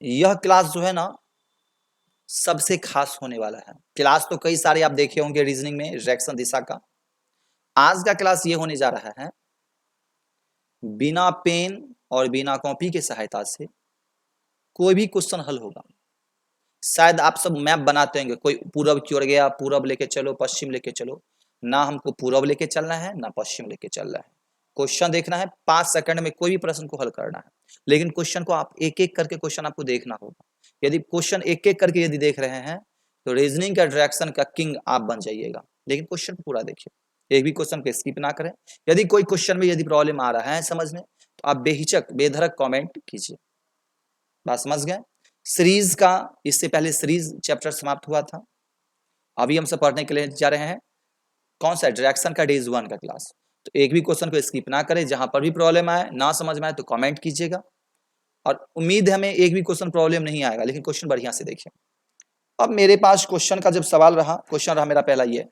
यह क्लास जो है ना सबसे खास होने वाला है। क्लास तो कई सारे आप देखे होंगे रीजनिंग में, रिएक्शन दिशा का। आज का क्लास ये होने जा रहा है बिना पेन और बिना कॉपी के सहायता से कोई भी क्वेश्चन हल होगा। शायद आप सब मैप बनाते होंगे, कोई पूरब की ओर गया, पूरब लेके चलो, पश्चिम लेके चलो। ना हमको पूरब लेके चलना है, ना पश्चिम लेके चलना है। क्वेश्चन देखना है, 5 सेकंड में कोई भी प्रश्न को हल करना है। लेकिन क्वेश्चन को आप एक एक करके क्वेश्चन आपको देखना होगा। यदि क्वेश्चन एक एक करके यदि देख रहे हैं तो रीजनिंग का डायरेक्शन का किंग आप बन जाइएगा। लेकिन क्वेश्चन को पूरा देखिए, एक भी क्वेश्चन को स्किप ना करें। यदि कोई क्वेश्चन में यदि प्रॉब्लम आ रहा है समझने, तो आप बेहिचक बेधड़क कमेंट कीजिए। बात समझ गए? सीरीज का इससे पहले सीरीज चैप्टर समाप्त हुआ था। अभी हम सब पढ़ने के लिए जा रहे हैं कौन सा, डायरेक्शन का डेज 1 का क्लास। तो एक भी क्वेश्चन को स्किप ना करें, जहां पर भी प्रॉब्लम आए, ना समझ में आए तो कमेंट कीजिएगा। और उम्मीद है हमें एक भी क्वेश्चन प्रॉब्लम नहीं आएगा, लेकिन क्वेश्चन बढ़िया से देखिए। अब मेरे पास क्वेश्चन का जब सवाल रहा, क्वेश्चन रहा मेरा पहला ये,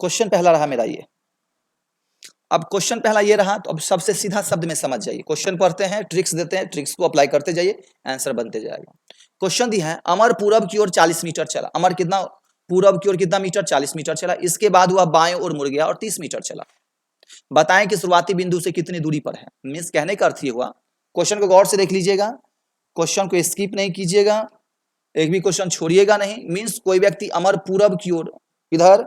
क्वेश्चन पहला रहा मेरा ये। अब क्वेश्चन पहला ये रहा, तो अब सबसे सीधा शब्द में समझ जाइए। क्वेश्चन पढ़ते हैं, ट्रिक्स देते हैं, ट्रिक्स को अप्लाई करते जाइए, आंसर बनते जाएगा। क्वेश्चन दिया है अमर पूरब की ओर 40 मीटर चला। अमर कितना पूरब की ओर कितना मीटर, 40 मीटर चला। इसके बाद वह बाएं ओर मुड़ गया और 30 मीटर चला। बताएं कि शुरुआती बिंदु से कितनी दूरी पर है। मीन्स कहने का अर्थ ये हुआ, क्वेश्चन को गौर से देख लीजिएगा, क्वेश्चन को स्किप नहीं कीजिएगा, एक भी क्वेश्चन छोड़िएगा नहीं। मीन्स कोई व्यक्ति अमर पूरब की ओर, इधर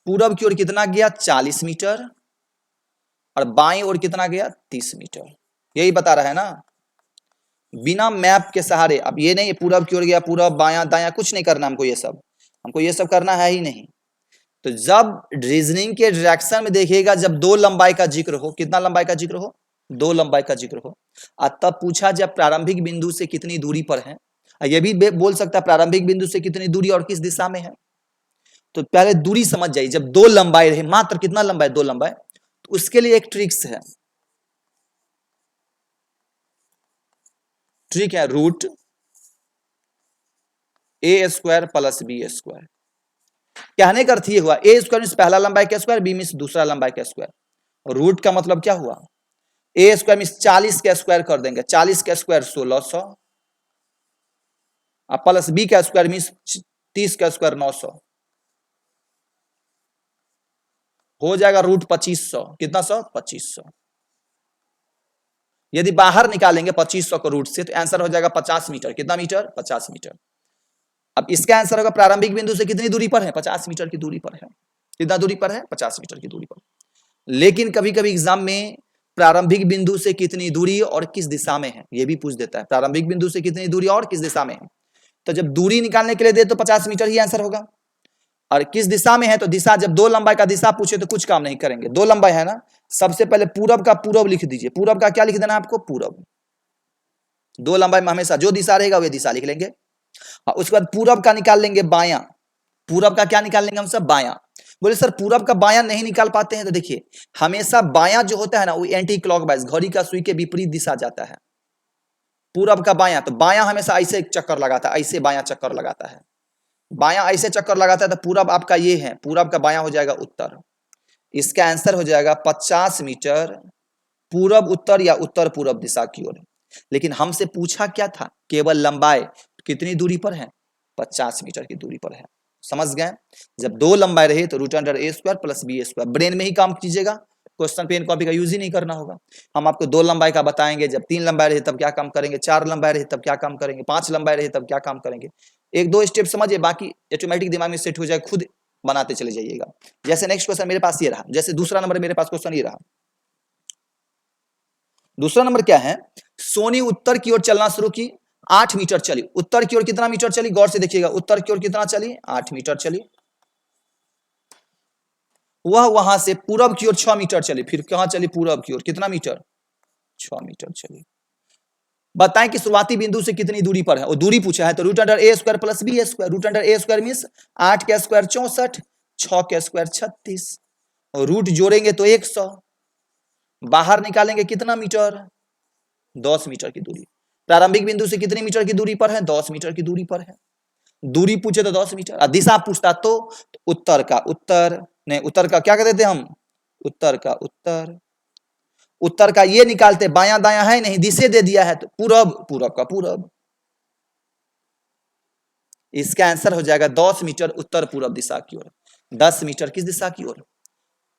पूरब की ओर कितना गया 40 मीटर, और बाएं ओर कितना गया 30 मीटर। यही बता रहा है ना, बिना मैप के सहारे। अब ये नहीं पूरब की ओर गया, पूरब बायां दायां कुछ नहीं करना हमको, ये सब करना है ही नहीं। तो जब रीजनिंग के डायरेक्शन में देखिएगा, जब दो लंबाई का जिक्र हो, कितना लंबाई का जिक्र हो, दो लंबाई का जिक्र हो, तब पूछा जब प्रारंभिक बिंदु से कितनी दूरी पर है। ये भी बोल सकता है प्रारंभिक बिंदु से कितनी दूरी और किस दिशा में है। तो पहले दूरी समझ जाइए। जब दो लंबाई रहे, मात्र कितना लंबाई, दो लंबाई, तो उसके लिए एक ट्रिक्स है। ट्रिक है रूट ए स्क्वायर प्लस बी स्क्वायर। कहने का अर्थ ये हुआ, ए स्क्वायर मीन पहला लंबाई का स्क्वायर, बी मीन दूसरा लंबाई का स्क्वायर। रूट का मतलब क्या हुआ, ए स्क्वायर मीन 40 का स्क्वायर कर देंगे, 40 का स्क्वायर 1600, प्लस बी का स्क्वायर मीन 30 का स्क्वायर 900, हो जाएगा रूट 2500। कितना 2500। यदि बाहर निकालेंगे 2500 को रूट से, तो आंसर हो जाएगा 50 मीटर। कितना मीटर, 50 मीटर। अब इसका आंसर होगा प्रारंभिक बिंदु से कितनी दूरी पर है, 50 मीटर की दूरी पर है। कितना दूरी पर है, 50 मीटर की दूरी पर। लेकिन कभी कभी एग्जाम में प्रारंभिक बिंदु से कितनी दूरी और किस दिशा में है, यह भी पूछ देता है। प्रारंभिक बिंदु से कितनी दूरी और किस दिशा में है। तो जब दूरी निकालने के लिए दे तो 50 मीटर ही आंसर होगा। और किस दिशा में है, तो दिशा, जब दो लंबाई का दिशा पूछे तो कुछ काम नहीं करेंगे। दो लंबाई है ना, सबसे पहले पूरब का पूरब लिख दीजिए। पूरब का क्या लिख देना आपको, पूरब। दो लंबाई में हमेशा जो दिशा रहेगा वह दिशा लिख लेंगे। उसके बाद पूरब का निकाल लेंगे बायां। पूरब का क्या निकाल लेंगे हम सब, बायां। बोले सर पूरब का बायां नहीं निकाल पाते हैं, तो देखिए हमेशा बायां जो होता है ना, वो एंटी क्लॉकवाइज, घड़ी का सुई के विपरीत दिशा जाता है। पूरब का बायां, तो बायां हमेशा ऐसे चक्कर लगाता है, ऐसे बायां चक्कर लगाता है। बायां ऐसे चक्कर लगाता है, तो पूरब आपका ये है, पूरब का बायां हो जाएगा उत्तर। इसका आंसर हो जाएगा 50 मीटर पूरब उत्तर या उत्तर पूरब दिशा की ओर। लेकिन हमसे पूछा क्या था, केवल लंबाई कितनी दूरी पर है, 50 मीटर की दूरी पर है। समझ गए? जब दो लंबाई रहे तो root under A square plus B square. Brain में ही काम कीजिएगा, क्वेश्चन पेन कॉपी का यूज ही नहीं करना होगा। हम आपको दो लंबाई का बताएंगे, जब तीन लंबाई रहे तब क्या काम करेंगे, चार लंबाई रहे तब क्या काम करेंगे, पांच लंबाई रहे तब क्या काम करेंगे। एक दो स्टेप समझिए, बाकी ऑटोमेटिक दिमाग में सेट हो जाए, खुद बनाते चले जाइएगा। जैसे नेक्स्ट क्वेश्चन मेरे पास ये रहा, जैसे दूसरा नंबर मेरे पास क्वेश्चन ये रहा। दूसरा नंबर क्या है, सोनी उत्तर की ओर चलना शुरू की, 8 मीटर चली। उत्तर की ओर कितना मीटर चली, गौर से देखिएगा, उत्तर की ओर कितना चली, 8 मीटर चली। वह वहां से पूरब की ओर 6 मीटर चली। फिर कहां चली, पूरब की ओर कितना मीटर, 6 मीटर चली। बताएं कि शुरुआती बिंदु से कितनी दूरी पर है, और दूरी पूछा है, तो root under A square plus B square. Root under A square mean 8 का स्क्वायर 64, 6 का स्क्वायर 36, और रूट जोड़ेंगे तो 100। बाहर निकालेंगे कितना मीटर, 10 मीटर की दूरी। प्रारंभिक बिंदु से कितनी मीटर की दूरी पर है, 10 मीटर की दूरी पर है। दूरी पूछे तो 10 मीटर, और दिशा पूछता तो उत्तर का उत्तर, नहीं उत्तर का क्या कहते थे हम, उत्तर का उत्तर, उत्तर का ये निकालते, बायां दायां है नहीं, दिशे दे दिया है तो पूरब, पूरब का पूरब। इसका आंसर हो जाएगा 10 मीटर उत्तर पूरब दिशा की ओर। 10 मीटर किस दिशा की ओर,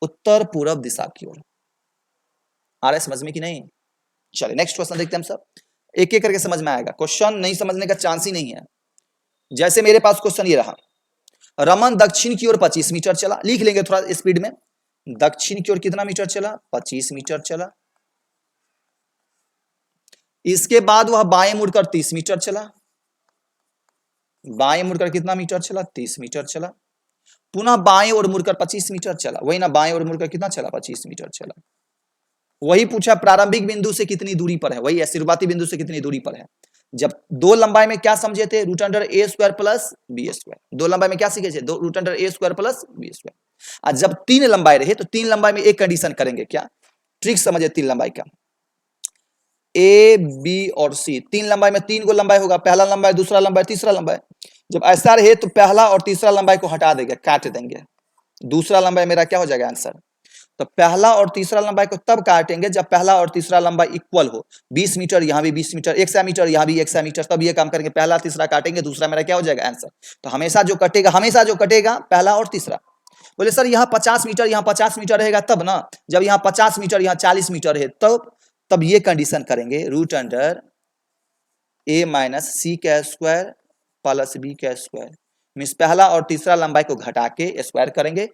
उत्तर पूरब दिशा की ओर। आ रहा है समझ में कि नहीं? चलिए नेक्स्ट क्वेश्चन देखते हैं हम सब, एक एक करके समझ में आएगा, क्वेश्चन नहीं समझने का चांस ही नहीं है। जैसे मेरे पास क्वेश्चन ये रहा, रमन दक्षिण की ओर 25 मीटर चला, लिख लेंगे थोड़ा स्पीड में, दक्षिण की ओर कितना मीटर चला, 25 मीटर चला। इसके बाद वह बाएं मुड़कर 30 मीटर चला, बाएं मुड़कर कितना मीटर चला, 30 मीटर चला। पुनः बाएं ओर मुड़कर 25 मीटर चला, वही ना, बाएं ओर मुड़कर कितना चला, 25 मीटर चला। वही पूछा प्रारंभिक बिंदु से कितनी दूरी पर है, वही है शुरुआती बिंदु से कितनी दूरी पर है। जब दो लंबाई में क्या समझे थे, root under A square plus B square. दो लंबाई में क्या सीखे थे, दो root under A square plus B square. और जब तीन लंबाई रहे तो तीन लंबाई में एक कंडीशन करेंगे, क्या ट्रिक समझे तीन लंबाई का, ए बी और सी, तीन लंबाई में तीन गो लंबाई होगा, पहला लंबाई, दूसरा लंबाई, तीसरा लंबाई। जब ऐसा रहे तो पहला और तीसरा लंबाई को हटा देंगे, काट देंगे, दूसरा लंबाई मेरा क्या हो जाएगा आंसर। तो पहला और तीसरा लंबाई को तब काटेंगे जब पहला और तीसरा लंबाई इक्वल हो, 20 मीटर यहाँ भी 20 मीटर, 100 मीटर यहाँ भी 100 मीटर, तब ये काम करेंगे, पहला तीसरा काटेंगे, दूसरा मेरा क्या हो जाएगा आंसर। तो हमेशा जो कटेगा पहला और तीसरा। बोले सर यहाँ 50 मीटर यहाँ 50 मीटर रहेगा तब ना, जब यहाँ 50 मीटर यहाँ 40 मीटर है तब ये कंडीशन करेंगे, रूट अंडर ए माइनस सी का स्क्वायर प्लस बी का स्क्वायर, मीन्स पहला और तीसरा लंबाई को घटा के स्क्वायर करेंगे,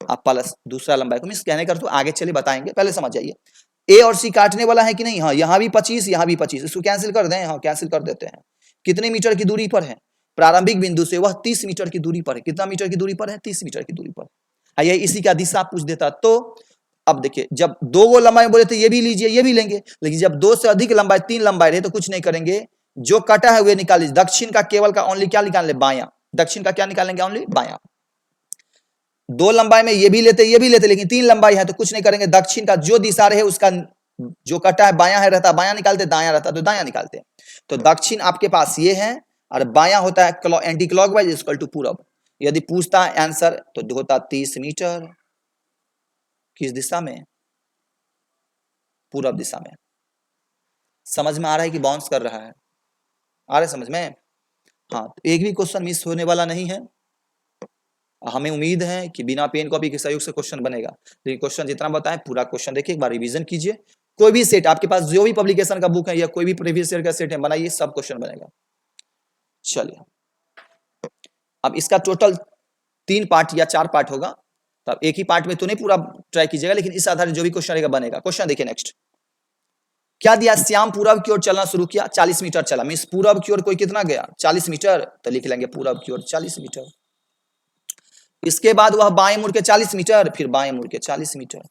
आप प्लस दूसरा लंबाई को, मीन्स कहने कर तो आगे चलिए बताएंगे, पहले समझ जाइए। ए और सी काटने वाला है कि नहीं, हाँ यहाँ भी 25 यहाँ भी 25, इसको कैंसिल कर दें, हाँ कैंसिल कर देते हैं। कितने मीटर की दूरी पर है, प्रारंभिक बिंदु से वह 30 मीटर की दूरी पर है, कितना मीटर की दूरी पर है, 30 मीटर की दूरी पर। आइए इसी का दिशा पूछ देता तो, अब देखिए जब दो गो लंबाई बोले तो ये भी लीजिए ये भी लेंगे, लेकिन जब दो से अधिक लंबाई, तीन लंबाई रहे तो कुछ नहीं करेंगे, जो कटा है वे निकाल लीजिए। दक्षिण का केवल का ओनली क्या निकाल ले, बायां, दक्षिण का क्या निकालेंगे, ओनली बायां। दो लंबाई में ये भी लेते, लेकिन तीन लंबाई है तो कुछ नहीं करेंगे, दक्षिण का जो दिशा रहे उसका जो कटा है बायां है रहता, बायां निकालते, दायां रहता तो दायां निकालते। तो दक्षिण आपके पास ये है और बायां होता है एंटी क्लॉकवाइज इक्वल टू पूरब। यदि पूछता है आंसर तो होता 30 मीटर, किस दिशा में, पूरब दिशा में। समझ में आ रहा है कि बाउंस कर रहा है, आ रहा है समझ में? हाँ, तो एक भी क्वेश्चन मिस होने वाला नहीं है, हमें उम्मीद है कि बिना पेन कॉपी के सहयोग से क्वेश्चन बनेगा। लेकिन क्वेश्चन जितना बताएं पूरा क्वेश्चन देखिए, एक बार रिवीजन कीजिए, कोई भी सेट आपके पास जो भी पब्लिकेशन का बुक है या कोई भी प्रीवियस ईयर का सेट है बनाइए, सब क्वेश्चन बनेगा। चलिए अब इसका टोटल 3 पार्ट या 4 पार्ट होगा, तब एक ही पार्ट में तो नहीं पूरा ट्राई कीजिएगा, लेकिन इस आधार जो भी क्वेश्चन रहेगा बनेगा। क्वेश्चन देखिए नेक्स्ट क्या दिया, श्याम पूरब की ओर चलना शुरू किया, 40 मीटर चला, मीन्स पूरब की ओर कोई कितना गया, 40 मीटर, तो लिख लेंगे पूरब की ओर 40 मीटर। इसके बाद वह बाएं मुड़ के 40 मीटर, फिर बाएं मुड़ के 40 मीटर,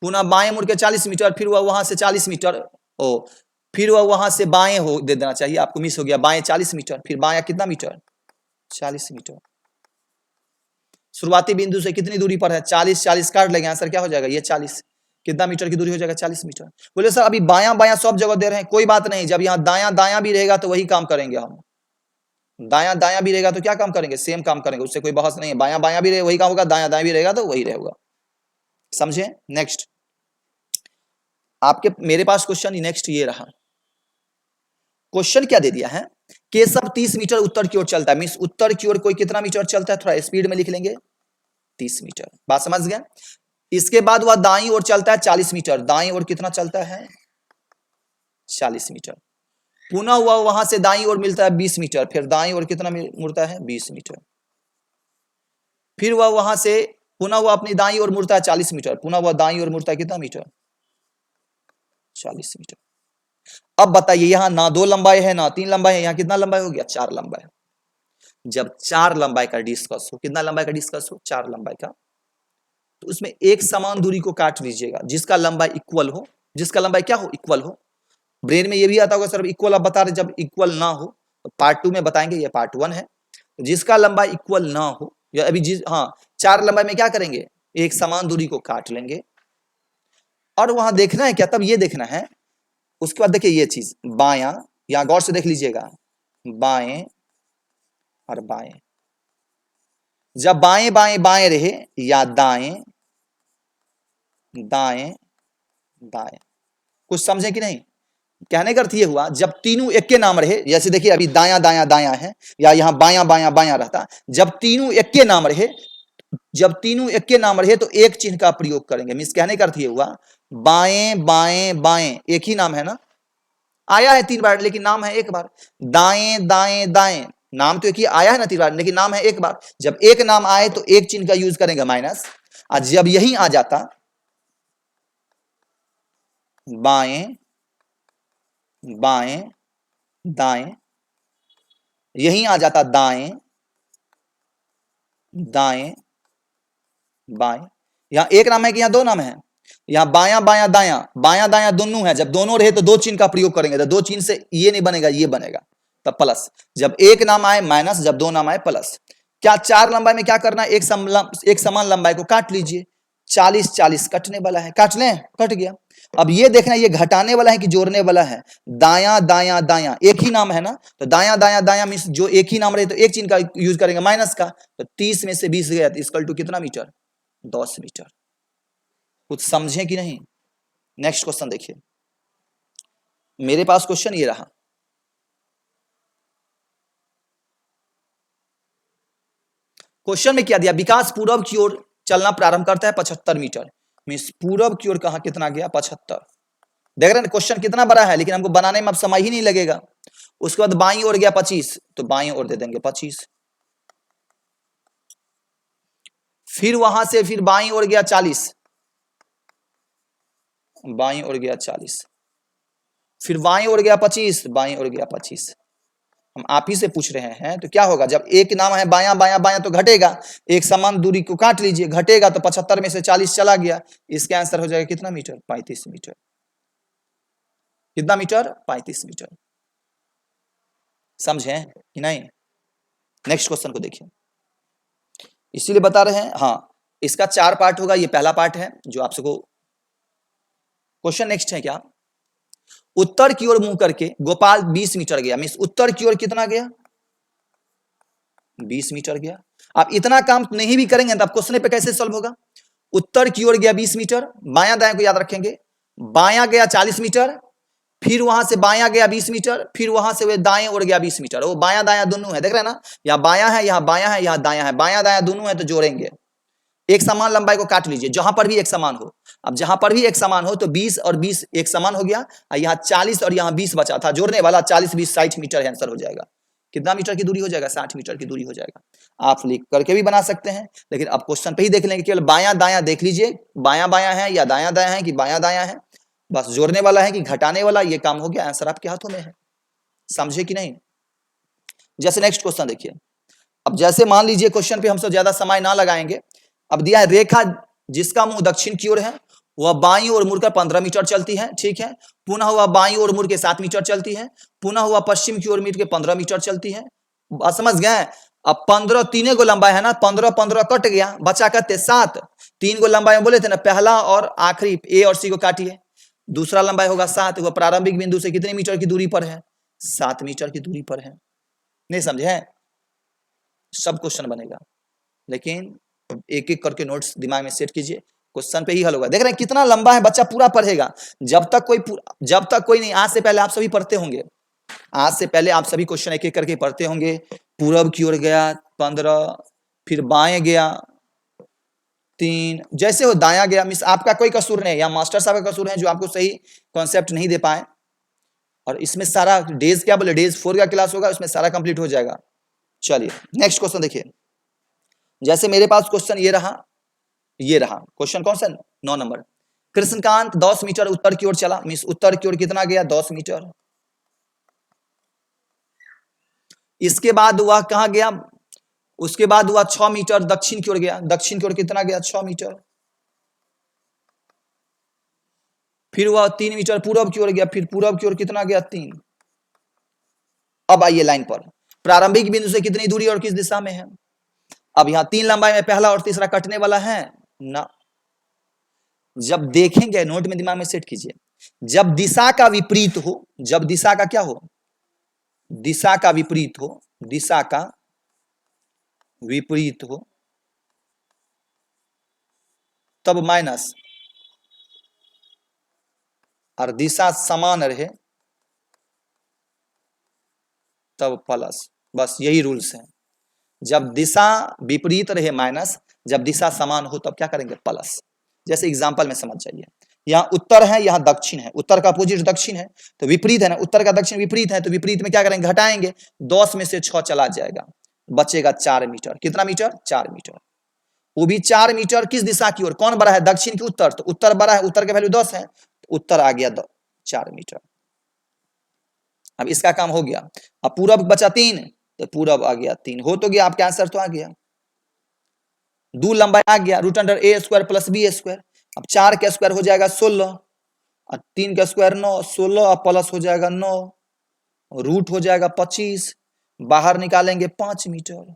पुनः बाएं मुड़ के 40 मीटर, फिर वह वहां से 40 मीटर, फिर वह वहां से बाएं हो दे देना चाहिए आपको, मिस हो गया, बाएं 40 मीटर, फिर बायां कितना मीटर, 40 मीटर। शुरुआती बिंदु से कितनी दूरी पर है, 40, 40 काट लेंगे, आंसर क्या हो जाएगा, ये 40, कितना मीटर की दूरी हो जाएगा, 40 मीटर। बोले सर अभी बायां बायां सब जगह दे रहे हैं, कोई बात नहीं, जब यहाँ दायां दायां भी रहेगा तो वही काम करेंगे हम, दायां दायां भी रहेगा तो क्या काम करेंगे, सेम काम करेंगे, उससे कोई बहस नहीं है, बायां बायां भी रहे वही काम होगा, दायां दायां भी रहेगा तो वही रहेगा, समझे। नेक्स्ट आपके मेरे पास क्वेश्चन नेक्स्ट ये रहा, क्वेश्चन क्या दे दिया है, केशव 30 मीटर उत्तर की ओर चलता है, मींस उत्तर की ओर कोई कितना मीटर चलता है, थोड़ा स्पीड में लिख लेंगे, 30 मीटर, बात समझ गया। इसके बाद वह दाईं ओर चलता है 40 मीटर, दाईं ओर कितना चलता है, 40 मीटर। पुनः वह वहां से दाईं ओर मिलता है 20 मीटर, फिर दाईं ओर कितना मुड़ता है, 20 मीटर। फिर वह वहां से पुनः वह अपनी दाईं ओर मुड़ता है 40 मीटर, पुनः वह दाईं ओर मुड़ता है कितना मीटर, 40 मीटर। अब बताइए यहाँ ना 2 लंबाई है ना 3 लंबाई है, यहाँ कितना लंबाई हो गया, 4 लंबाई। जब 4 लंबाई का डिस्कस हो, कितना लंबाई का डिस्कस हो, 4 लंबाई का, तो उसमें एक समान दूरी को काट लीजिएगा, जिसका लंबाई इक्वल हो, जिसका लंबाई क्या हो, इक्वल हो। ब्रेन में ये भी आता होगा सर इक्वल आप बता रहे, जब इक्वल ना हो तो पार्ट 2 में बताएंगे, ये पार्ट 1 है। जिसका लंबाई इक्वल ना हो या अभी हाँ 4 लंबाई में क्या करेंगे, एक समान दूरी को काट लेंगे, और वहां देखना है क्या, तब ये देखना है। उसके बाद देखिए ये चीज बायां, यहां गौर से देख लीजिएगा, बाएं और बाएं। जब बाएं बाएं बाएं रहे या दाएं दाएं दाएं, कुछ समझे कि नहीं? कहने का अर्थ ये हुआ जब तीनों एक के नाम रहे, जैसे देखिए अभी दाया दाया दाया है या यहाँ बाया बाया बाया रहता, जब तीनों एक के नाम रहे, जब तीनों एक के नाम रहे तो एक चिन्ह का प्रयोग करेंगे। मीन्स कहने का अर्थ ये हुआ बाएं बाएं बाएं एक ही नाम है ना, आया है 3 बार लेकिन नाम है एक बार। दाएं दाएं दाएं नाम तो एक ही आया है ना 3 बार लेकिन नाम है एक बार। जब एक नाम आए तो एक चिन्ह का यूज करेंगे माइनस, और जब यही आ जाता बाएं बाएं दाएं, यही आ जाता दाएं दाएं बाएं। यहां एक नाम है कि यहां 2 नाम है? यहां बाया बाया दाया, बाया दाया दोनों है। जब दोनों रहे तो 2 चिन्ह का प्रयोग करेंगे, तो 2 चिन्ह से ये नहीं बनेगा ये बनेगा, तब प्लस। जब एक नाम आए माइनस, जब 2 नाम आए प्लस। क्या 4 लंबाई में क्या करना है? एक समान लंबाई को काट लीजिए। 40 40 कटने वाला है, काट लें, कट गया। अब ये देखना ये घटाने वाला है कि जोड़ने वाला है। दाया दाया दाया एक ही नाम है ना, तो दाया दाया दाया मीन्स जो एक ही नाम रहे तो एक चिन्ह का यूज करेंगे माइनस का। तो 30 में से 20 गया तो इक्वल टू कितना मीटर? 10 मीटर। कुछ समझे कि नहीं? नेक्स्ट क्वेश्चन देखिए, मेरे पास क्वेश्चन ये रहा। क्वेश्चन में क्या दिया? विकास पूर्व की ओर चलना प्रारंभ करता है 75 मीटर। मीन्स पूर्व की ओर कहा कितना गया? 75। देख रहे हैं क्वेश्चन कितना बड़ा है, लेकिन हमको बनाने में अब समय ही नहीं लगेगा। उसके बाद बाईं ओर गया 25, तो बाईं ओर दे देंगे 25। फिर वहां से फिर बाईं ओर गया 40, बाईं ओर गया 40। फिर बाईं ओर गया 25, बाईं ओर गया 25। हम आप ही से पूछ रहे हैं, तो क्या होगा? जब एक नाम है बाया बाया बाया तो घटेगा, एक समान दूरी को काट लीजिए, घटेगा तो 75 में से 40 चला गया। इसका आंसर हो जाएगा कितना मीटर? 35 मीटर। कितना मीटर? 35 मीटर। समझे कि नहीं? नेक्स्ट क्वेश्चन को देखिए, इसीलिए बता रहे हैं। हाँ, इसका 4 पार्ट होगा, ये पहला पार्ट है जो आप सबको। क्वेश्चन नेक्स्ट है क्या? उत्तर की ओर मुंह करके गोपाल 20 मीटर गया। मीन्स उत्तर की ओर कितना गया? 20 मीटर गया। आप इतना काम नहीं भी करेंगे तब क्वेश्चन पे कैसे सॉल्व होगा? उत्तर की ओर गया 20 मीटर, बायां दायां को याद रखेंगे। बायां गया 40 मीटर, फिर वहां से बायां गया 20 मीटर, फिर वहां से वे दाएं ओर गया 20 मीटर। वो बायां दायां दोनों है, देख रहे हैं ना? यहाँ बायां है, यहाँ बायां है, यहाँ दायां है, बायां दायां दोनों है, तो जोड़ेंगे। एक समान लंबाई को काट लीजिए, जहां पर भी एक समान हो। अब जहां पर भी एक समान हो तो 20 और 20 एक समान हो गया, यहाँ 40 और यहाँ 20 बचा था जोड़ने वाला। 40 20 60 मीटर आंसर हो जाएगा। कितना मीटर की दूरी हो जाएगा? 60 मीटर की दूरी हो जाएगा। आप लिख करके भी बना सकते हैं, लेकिन अब क्वेश्चन पे ही देख लेंगे। केवल बायां दायां देख लीजिए, बायां बायां है या दायां दायां है कि बायां दायां है, बस जोड़ने वाला है कि घटाने वाला, ये काम हो गया। आंसर आपके हाथों में है। समझे कि नहीं? जैसे नेक्स्ट क्वेश्चन देखिए। अब जैसे मान लीजिए क्वेश्चन पे हम सब ज्यादा समय ना लगाएंगे। अब दिया है रेखा जिसका मुंह दक्षिण की ओर है, वह बाईं ओर मुड़कर 15 मीटर चलती है, ठीक है। पुनः वह बाईं ओर मुड़ के 7 मीटर चलती है, पुनः वह पश्चिम की ओर मुड़ के 15 मीटर चलती है। बात समझ गए? अब 15 तीन गो लंबाई है ना, 15 15 कट गया, बचा कहते 7। 3 गो लंबाई में बोले थे ना, पहला और आखिरी ए और सी को काटिए, दूसरा लंबाई होगा 7। वह प्रारंभिक बिंदु से कितने मीटर की दूरी पर है? 7 मीटर की दूरी पर है। नहीं समझे? सब क्वेश्चन बनेगा, लेकिन एक एक करके नोट्स दिमाग में सेट कीजिए, क्वेश्चन पे ही हल होगा। देख रहे हैं कितना लंबा है, बच्चा पूरा पढ़ेगा। जब तक कोई नहीं, आज से पहले आप सभी पढ़ते होंगे, आज से पहले आप सभी क्वेश्चन एक एक करके पढ़ते होंगे। पूरब की ओर गया 15, फिर बाएं गया 3, जैसे हो दायां गया। मिस आपका कोई कसूर नहीं, या मास्टर साहब का कसूर है जो आपको सही कॉन्सेप्ट नहीं दे पाए। और इसमें सारा डेज क्या बोले, डेज 4 का क्लास होगा, उसमें सारा कंप्लीट हो जाएगा। चलिए नेक्स्ट क्वेश्चन देखिए। जैसे मेरे पास क्वेश्चन ये रहा क्वेश्चन कौन सा? 9 नंबर। कृष्णकांत 10 मीटर उत्तर की ओर चला। मीन्स उत्तर की ओर कितना गया? 10 मीटर। इसके बाद वह कहां गया? उसके बाद वह 6 मीटर दक्षिण की ओर गया। दक्षिण की ओर कितना गया? 6 मीटर। फिर वह 3 मीटर पूर्व की ओर गया। फिर पूर्व की ओर कितना गया? 3। अब आइए लाइन पर, प्रारंभिक बिंदु से कितनी दूरी और किस दिशा में है? अब यहां 3 लंबाई में पहला और तीसरा कटने वाला है ना। जब देखेंगे नोट में दिमाग में सेट कीजिए, जब दिशा का विपरीत हो, जब दिशा का क्या हो? दिशा का विपरीत हो, दिशा का विपरीत हो तब माइनस, और दिशा समान रहे तब प्लस। बस यही रूल्स हैं। जब दिशा विपरीत रहे माइनस, जब दिशा समान हो तब क्या करेंगे, प्लस। जैसे एग्जांपल में समझ जाइए, यहाँ उत्तर है, यहाँ दक्षिण है, उत्तर का अपोजिट दक्षिण है, तो विपरीत है ना, उत्तर का दक्षिण विपरीत है, तो विपरीत में क्या करेंगे, घटाएंगे, 10 में से 6 चला जाएगा, बचेगा 4 मीटर। कितना मीटर, 4 मीटर। वो भी 4 मीटर किस दिशा की ओर, कौन बड़ा है, दक्षिण की उत्तर, तो उत्तर बड़ा है, उत्तर का वैल्यू 10 है, तो उत्तर आ गया 4 मीटर। अब इसका काम हो गया। अब पूरब बचा 3, तो पूरब आ गया 3, हो तो गया, आपका आंसर तो आ गया। 2 लंबाई आ गया, root under A square plus B square. अब 4 का स्क्वायर हो जाएगा 16, और 3 का स्क्वायर 9, 16 प्लस हो जाएगा 9, रूट हो जाएगा 25, बाहर निकालेंगे 5 मीटर।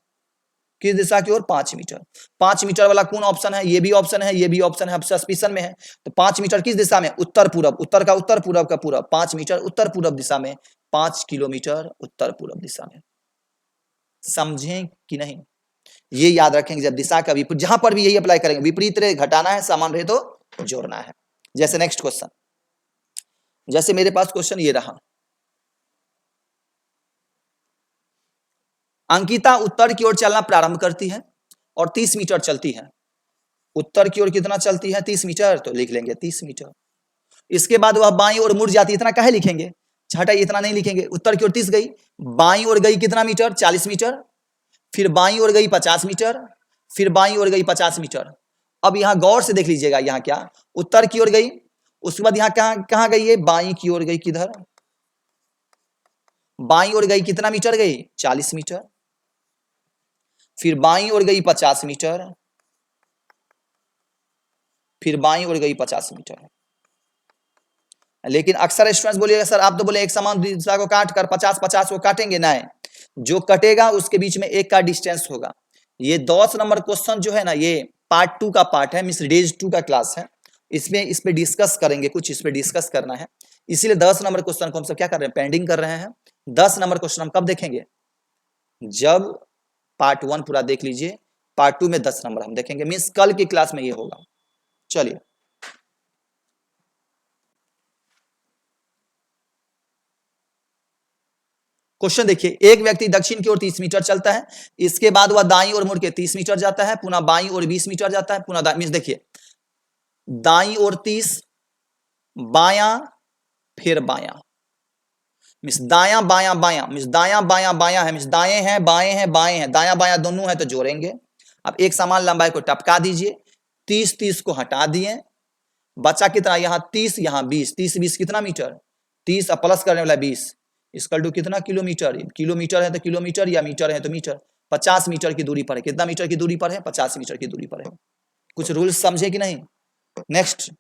किस दिशा की ओर, 5 मीटर। 5 मीटर वाला कौन ऑप्शन है, ये भी ऑप्शन है, ये भी ऑप्शन है, अब सस्पिशन में है। तो 5 मीटर किस दिशा में, उत्तर पूरब, उत्तर का उत्तर, पूरब का पूरब, 5 मीटर उत्तर पूरब दिशा में, 5 किलोमीटर उत्तर पूरब दिशा में। समझें कि नहीं, ये याद रखेंगे। जब दिशा का विपरीत, जहां पर भी यही अप्लाई करेंगे, विपरीत रहे घटाना है, समान रहे तो जोड़ना है। जैसे नेक्स्ट क्वेश्चन, जैसे मेरे पास क्वेश्चन ये रहा, अंकिता उत्तर की ओर चलना प्रारंभ करती है और 30 मीटर चलती है। उत्तर की ओर कितना चलती है, 30 मीटर, तो लिख लेंगे 30 मीटर। इसके बाद वह बाईं ओर मुड़ जाती है, इतना काहे लिखेंगे, हटाइए, इतना नहीं लिखेंगे। उत्तर की ओर 30 गई, बाईं ओर गई कितना मीटर, 40 मीटर, फिर बाईं ओर गई 50 मीटर, फिर बाईं ओर गई 50 मीटर। अब यहां गौर से देख लीजिएगा, यहां क्या, उत्तर की ओर गई, उसके बाद यहां कहां गई है, बाईं की ओर गई, किधर, बाईं ओर गई, कितना मीटर गई, 40 मीटर, फिर बाईं ओर गई 50 मीटर, फिर बाईं ओर गई 50 मीटर। लेकिन अक्सर स्टूडेंट्स बोलिएगा सर आप तो बोले एक समान दिशा को काट कर 50-50 को काटेंगे, नहीं, जो कटेगा उसके बीच में 1 का डिस्टेंस होगा। ये 10 नंबर क्वेश्चन जो है ना, ये पार्ट 2 का पार्ट है, मिस डेज 2 का क्लास है, इसमें इस पे डिस्कस करेंगे, कुछ इस पे डिस्कस करना है, इसीलिए 10 नंबर क्वेश्चन को हम सब क्या कर रहे हैं, पेंडिंग कर रहे हैं। 10 नंबर क्वेश्चन हम कब देखेंगे, जब पार्ट 1 पूरा देख लीजिए, पार्ट 2 में 10 नंबर हम देखेंगे, मीन्स कल की क्लास में ये होगा। चलिए क्वेश्चन देखिए, एक व्यक्ति दक्षिण की ओर 30 मीटर चलता है, इसके बाद वह दाईं ओर मुड़ के 30 मीटर जाता है, पुनः बाईं ओर 20 मीटर जाता है, पुनः मीन्स देखिए, दाईं ओर 30, बायां, फिर बायां, मीन्स दायां बायां बायां, मीन्स दायां बायां बायां है, मीन्स दाएं हैं बाएं हैं बाएं हैं, दायां बायां दोनों है तो जोड़ेंगे। अब एक समान लंबाई को टपका दीजिए, 30 को हटा दिए, बचा कितना, यहाँ 30 यहाँ 20, 30-20 कितना मीटर, 30 प्लस करने वाला 20, इसका टू कितना किलोमीटर, किलोमीटर है तो किलोमीटर, या मीटर है तो मीटर, 50 मीटर की दूरी पर है। कितना मीटर की दूरी पर है, 50 मीटर की दूरी पर है। कुछ रूल्स समझे कि नहीं। नेक्स्ट